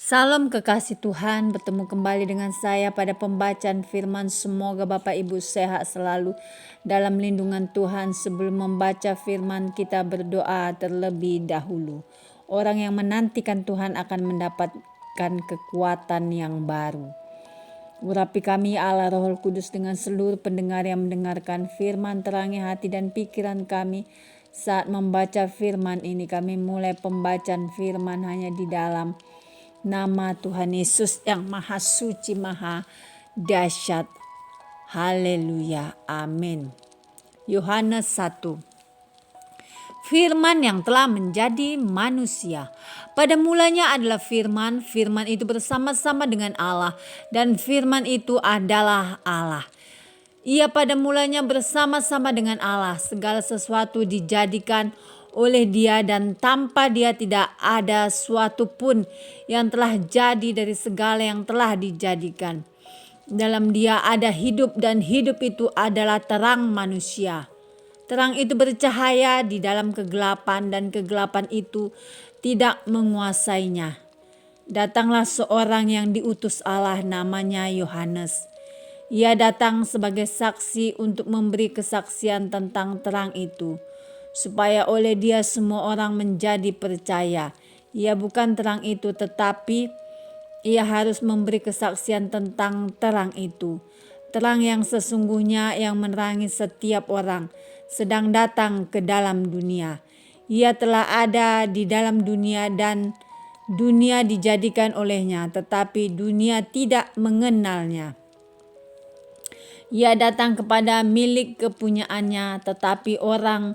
Salam kekasih Tuhan, bertemu kembali dengan saya pada pembacaan firman. Semoga Bapak Ibu sehat selalu dalam lindungan Tuhan. Sebelum membaca firman, kita berdoa terlebih dahulu. Orang yang menantikan Tuhan akan mendapatkan kekuatan yang baru. Urapi kami Allah Roh Kudus dengan seluruh pendengar yang mendengarkan firman, terangi hati dan pikiran kami saat membaca firman ini. Kami mulai pembacaan firman hanya di dalam nama Tuhan Yesus yang maha suci, maha dahsyat. Haleluya. Amin. Yohanes 1. Firman yang telah menjadi manusia. Pada mulanya adalah firman, firman itu bersama-sama dengan Allah, dan firman itu adalah Allah. Ia pada mulanya bersama-sama dengan Allah. Segala sesuatu dijadikan oleh Dia, dan tanpa Dia tidak ada suatu pun yang telah jadi dari segala yang telah dijadikan. Dalam Dia ada hidup, dan hidup itu adalah terang manusia. Terang itu bercahaya di dalam kegelapan, dan kegelapan itu tidak menguasainya. Datanglah seorang yang diutus Allah, namanya Yohanes. Ia datang sebagai saksi untuk memberi kesaksian tentang terang itu, supaya oleh Dia semua orang menjadi percaya. Ia bukan terang itu, tetapi ia harus memberi kesaksian tentang terang itu. Terang yang sesungguhnya yang menerangi setiap orang sedang datang ke dalam dunia. Ia telah ada di dalam dunia, dan dunia dijadikan olehnya, tetapi dunia tidak mengenalnya. Ia datang kepada milik kepunyaannya, tetapi orang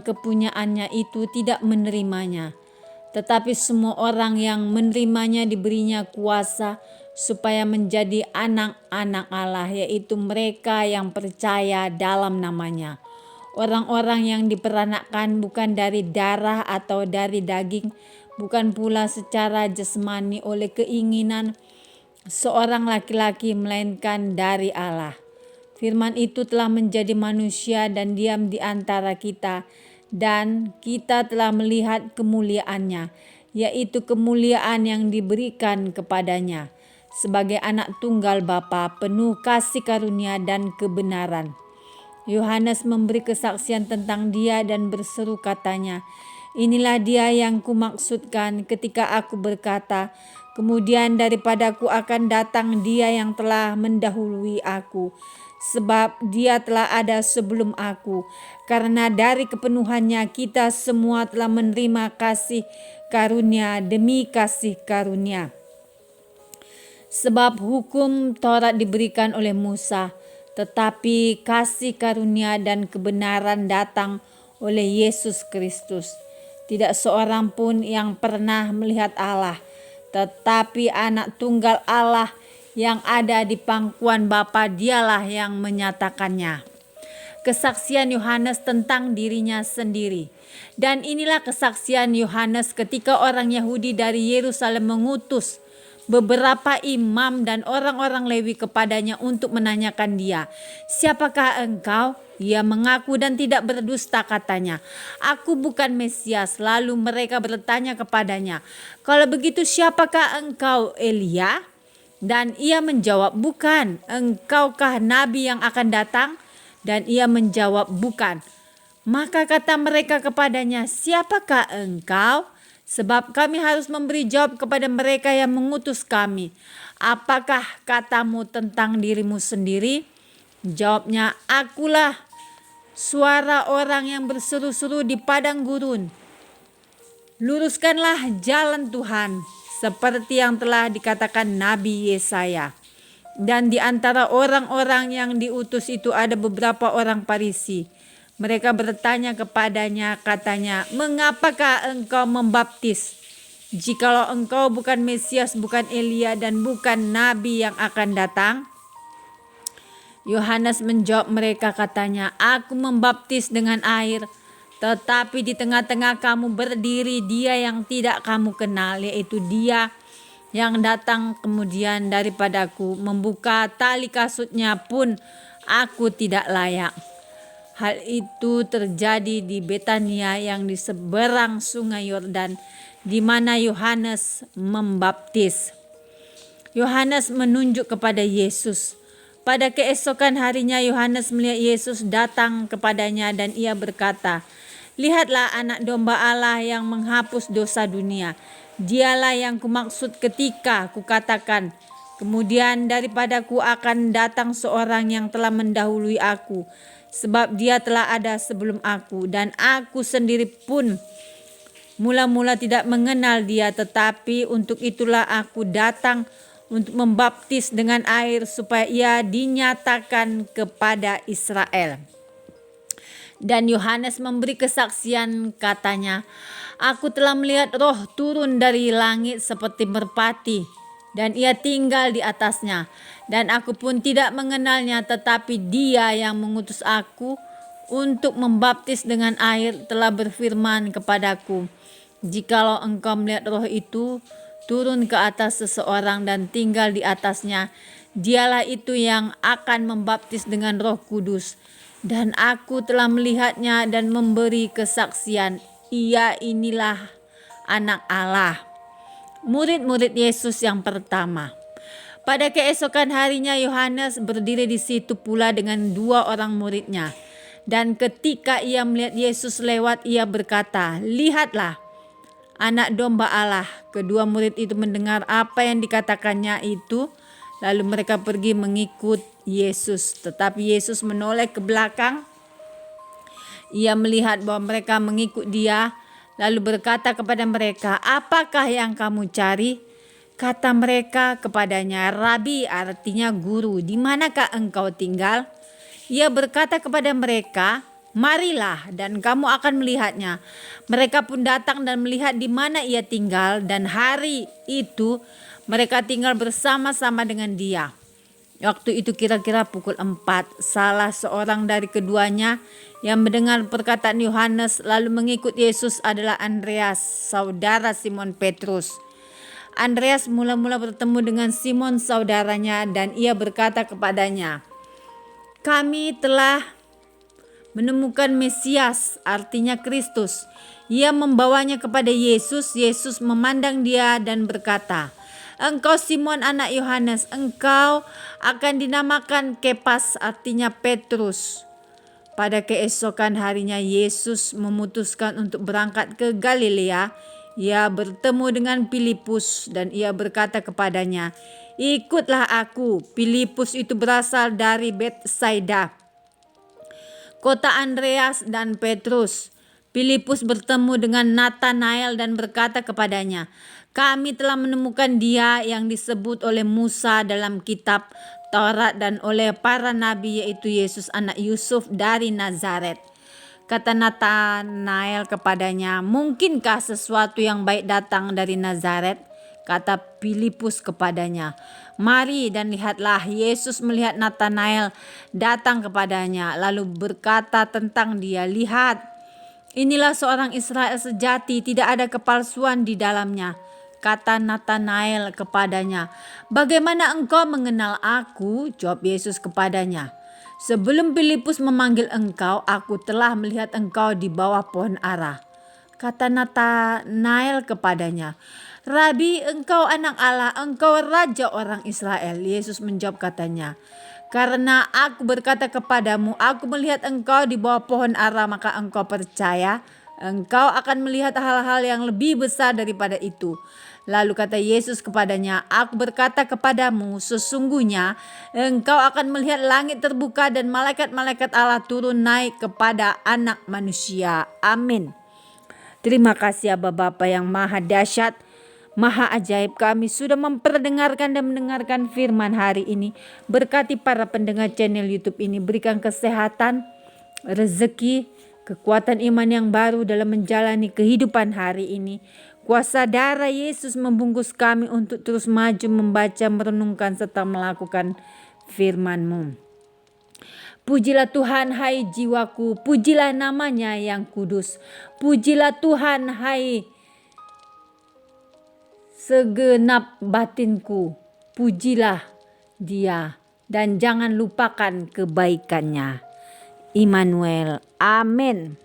kepunyaannya itu tidak menerimanya. Tetapi semua orang yang menerimanya diberinya kuasa supaya menjadi anak-anak Allah, yaitu mereka yang percaya dalam namanya. Orang-orang yang diperanakkan bukan dari darah atau dari daging, bukan pula secara jasmani oleh keinginan seorang laki-laki, melainkan dari Allah. Firman itu telah menjadi manusia dan diam di antara kita, dan kita telah melihat kemuliaannya, yaitu kemuliaan yang diberikan kepadanya sebagai anak tunggal Bapa, penuh kasih karunia dan kebenaran. Yohanes memberi kesaksian tentang Dia dan berseru katanya, "Inilah Dia yang kumaksudkan ketika aku berkata, kemudian daripadaku akan datang Dia yang telah mendahului aku, sebab Dia telah ada sebelum aku. Karena dari kepenuhannya kita semua telah menerima kasih karunia demi kasih karunia. Sebab hukum Taurat diberikan oleh Musa, tetapi kasih karunia dan kebenaran datang oleh Yesus Kristus. Tidak seorang pun yang pernah melihat Allah, tetapi anak tunggal Allah yang ada di pangkuan Bapa, Dialah yang menyatakannya." Kesaksian Yohanes tentang dirinya sendiri. Dan inilah kesaksian Yohanes ketika orang Yahudi dari Yerusalem mengutus beberapa imam dan orang-orang Lewi kepadanya untuk menanyakan dia, "Siapakah engkau?" Ia mengaku dan tidak berdusta, katanya, "Aku bukan Mesias." Lalu mereka bertanya kepadanya, "Kalau begitu siapakah engkau, Elia?" Dan ia menjawab, "Bukan." "Engkaukah nabi yang akan datang?" Dan ia menjawab, "Bukan." Maka kata mereka kepadanya, "Siapakah engkau? Sebab kami harus memberi jawab kepada mereka yang mengutus kami. Apakah katamu tentang dirimu sendiri?" Jawabnya, "Akulah suara orang yang berseru-seru di padang gurun, luruskanlah jalan Tuhan, seperti yang telah dikatakan Nabi Yesaya." Dan di antara orang-orang yang diutus itu ada beberapa orang Farisi. Mereka bertanya kepadanya, katanya, "Mengapakah engkau membaptis, jikalau engkau bukan Mesias, bukan Elia, dan bukan Nabi yang akan datang?" Yohanes menjawab mereka, katanya, "Aku membaptis dengan air, tetapi di tengah-tengah kamu berdiri Dia yang tidak kamu kenal, yaitu Dia yang datang kemudian daripadaku. Membuka tali kasutnya pun aku tidak layak." Hal itu terjadi di Betania yang di seberang sungai Yordan, di mana Yohanes membaptis. Yohanes menunjuk kepada Yesus. Pada keesokan harinya Yohanes melihat Yesus datang kepadanya dan ia berkata, "Lihatlah anak domba Allah yang menghapus dosa dunia. Dialah yang kumaksud ketika kukatakan, kemudian daripadaku akan datang seorang yang telah mendahului aku, sebab dia telah ada sebelum aku, dan aku sendiri pun mula-mula tidak mengenal dia, tetapi untuk itulah aku datang untuk membaptis dengan air supaya ia dinyatakan kepada Israel." Dan Yohanes memberi kesaksian, katanya, "Aku telah melihat Roh turun dari langit seperti merpati, dan ia tinggal di atasnya. Dan aku pun tidak mengenalnya, tetapi dia yang mengutus aku untuk membaptis dengan air telah berfirman kepadaku, jikalau engkau melihat Roh itu turun ke atas seseorang dan tinggal di atasnya, dialah itu yang akan membaptis dengan Roh Kudus. Dan aku telah melihatnya dan memberi kesaksian, ia inilah anak Allah." Murid-murid Yesus yang pertama. Pada keesokan harinya Yohanes berdiri di situ pula dengan 2 orang muridnya. Dan ketika ia melihat Yesus lewat, ia berkata, "Lihatlah, anak domba Allah." Kedua murid itu mendengar apa yang dikatakannya itu, lalu mereka pergi mengikut Yesus. Tetapi Yesus menoleh ke belakang. Ia melihat bahwa mereka mengikut dia, lalu berkata kepada mereka, "Apakah yang kamu cari?" Kata mereka kepadanya, "Rabi," artinya guru, "di manakah engkau tinggal?" Ia berkata kepada mereka, "Marilah dan kamu akan melihatnya." Mereka pun datang dan melihat di mana ia tinggal, dan hari itu mereka tinggal bersama-sama dengan dia. Waktu itu kira-kira pukul 4, salah seorang dari keduanya yang mendengar perkataan Yohanes lalu mengikut Yesus adalah Andreas, saudara Simon Petrus. Andreas mula-mula bertemu dengan Simon saudaranya dan ia berkata kepadanya, "Kami telah menemukan Mesias," artinya Kristus. Ia membawanya kepada Yesus. Yesus memandang dia dan berkata, "Engkau Simon anak Yohanes, engkau akan dinamakan Kepas," artinya Petrus. Pada keesokan harinya Yesus memutuskan untuk berangkat ke Galilea. Ia bertemu dengan Filipus dan ia berkata kepadanya, "Ikutlah aku." Filipus itu berasal dari Betsaida, kota Andreas dan Petrus. Filipus bertemu dengan Nathanael dan berkata kepadanya, "Kami telah menemukan dia yang disebut oleh Musa dalam kitab Taurat dan oleh para nabi, yaitu Yesus anak Yusuf dari Nazaret." Kata Nathanael kepadanya, "Mungkinkah sesuatu yang baik datang dari Nazaret?" Kata Filipus kepadanya, "Mari dan lihatlah." Yesus melihat Nathanael datang kepadanya, lalu berkata tentang dia, "Lihat, inilah seorang Israel sejati, tidak ada kepalsuan di dalamnya." Kata Nathanael kepadanya, "Bagaimana engkau mengenal aku?" Jawab Yesus kepadanya, "Sebelum Filipus memanggil engkau, aku telah melihat engkau di bawah pohon ara." Kata Nathanael kepadanya, "Rabi, engkau anak Allah, engkau raja orang Israel." Yesus menjawab katanya, "Karena aku berkata kepadamu, aku melihat engkau di bawah pohon ara, maka engkau percaya. Engkau akan melihat hal-hal yang lebih besar daripada itu." Lalu kata Yesus kepadanya, "Aku berkata kepadamu, sesungguhnya engkau akan melihat langit terbuka dan malaikat-malaikat Allah turun naik kepada Anak Manusia." Amin. Terima kasih ya Bapa yang maha dahsyat, maha ajaib. Kami sudah memperdengarkan dan mendengarkan firman hari ini. Berkati para pendengar channel YouTube ini, berikan kesehatan, rezeki, kekuatan iman yang baru dalam menjalani kehidupan hari ini. Kuasa darah Yesus membungkus kami untuk terus maju membaca, merenungkan, serta melakukan firman-Mu. Pujilah Tuhan hai jiwaku, pujilah namanya yang kudus. Pujilah Tuhan hai segenap batinku, pujilah Dia dan jangan lupakan kebaikannya. Immanuel, amin.